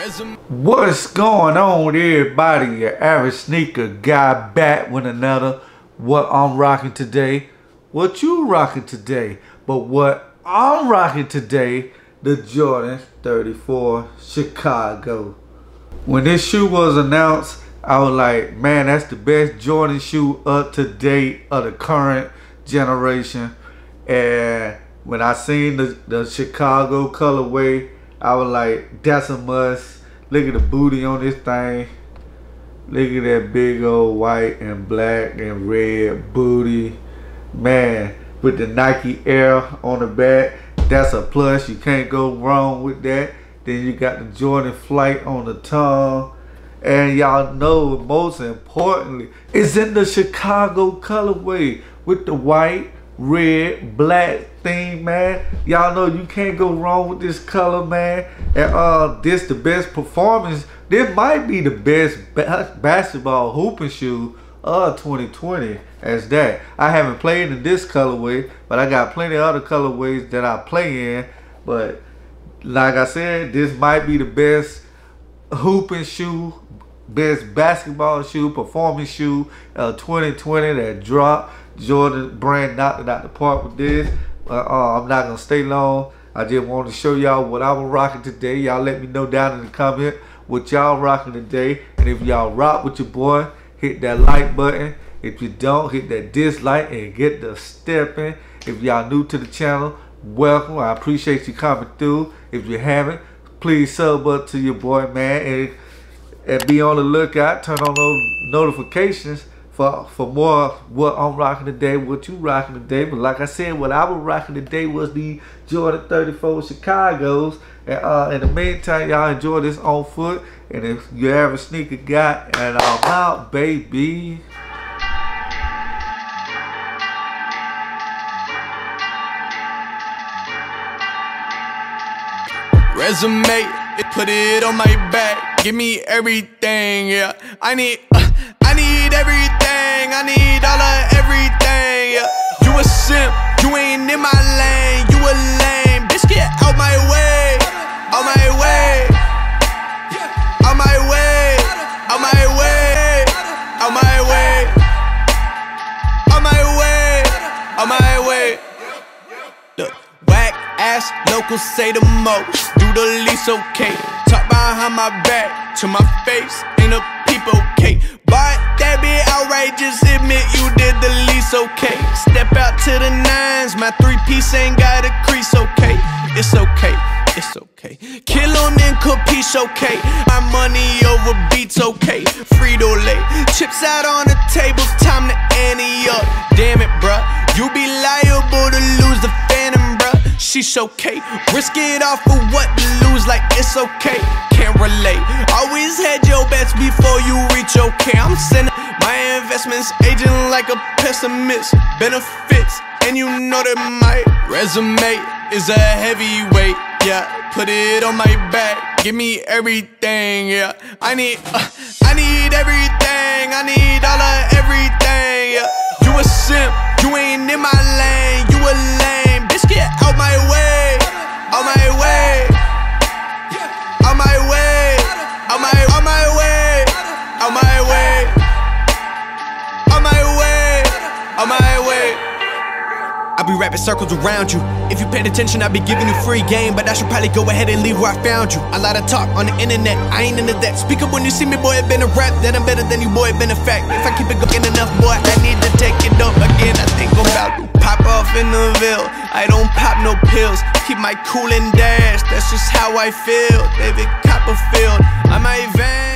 What's going on, everybody? Your average sneaker guy back with another what I'm rocking today. What you rocking today? But what I'm rocking today, the Jordan 34 Chicago. When this shoe was announced, I was like, man, that's the best Jordan shoe up to date of the current generation. And when I seen the Chicago colorway, I was like, that's a must. Look at the booty on this thing. Look at that big old white and black and red booty. Man, with the Nike Air on the back, that's a plus. You can't go wrong with that. Then you got the Jordan Flight on the tongue. And y'all know, most importantly, it's in the Chicago colorway with the white, red, black thing, man. Y'all know you can't go wrong with this color, man. And this the best performance. This might be the best basketball hooping shoe of 2020 as that. I haven't played in this colorway, but I got plenty of other colorways that I play in. But like I said, this might be the best hooping shoe, best basketball shoe, performance shoe 2020 that dropped. Jordan brand knocked it out the park with this. I'm not gonna stay long. I just want to show y'all what I'm rocking today. Y'all let me know down in the comment what y'all rocking today. And if y'all rock with your boy, hit that like button. If you don't, hit that dislike and get the stepping. If y'all new to the channel, welcome. I appreciate you coming through. If you haven't, please sub up to your boy, man, and be on the lookout. Turn on those notifications for more what I'm rocking today, what you rocking today. But like I said, what I was rocking today was the Jordan 34 Chicagos. And in the meantime, y'all enjoy this on foot. And if you ever sneaker guy, and I'm out, baby. Resume, put it on my back. Give me everything, yeah. I need everything. I need all of everything, yeah. You a simp, you ain't in my lane. You a lame, bitch, get out my way. Out my way. Out my way. Out my way. Out my way. Out my way. Out my way. Look, whack ass locals say the most. Do the least okay. Talk behind my back to my face. Ain't a peep okay. But that be outrageous. Admit you did the least okay. Step out to the nines. My three-piece ain't got a crease okay. It's okay. It's okay. Kill on and capiche okay. My money over beats okay. Frito-Lay. Chips out on the table. Time to ante up. Damn it, bruh. You be liable to lose the phantom, bruh. She's okay. Risk it all for what to lose, like it's okay. Can't relate. Always had your bets before you reach okay. I'm sending my investments aging like a pessimist. Benefits, and you know that my resume is a heavyweight. Yeah, put it on my back. Give me everything. Yeah, I need everything. I need all of everything. Yeah, you a simp, you ain't in my lane. You a lame, bitch, get out my way. Out my way. Out my way. Out my way. Out my way. Out my way. Out my way. I be rapping circles around you. If you paid attention, I be giving you free game. But I should probably go ahead and leave where I found you. A lot of talk on the internet, I ain't into that. Speak up when you see me, boy, it been a rap. That I'm better than you, boy, it been a fact. If I keep it going enough, boy, I need to take it up again. I think I'm about to pop off in the Ville. I don't pop no pills, keep my cool and dash. That's just how I feel. David Copperfield, I'm my van.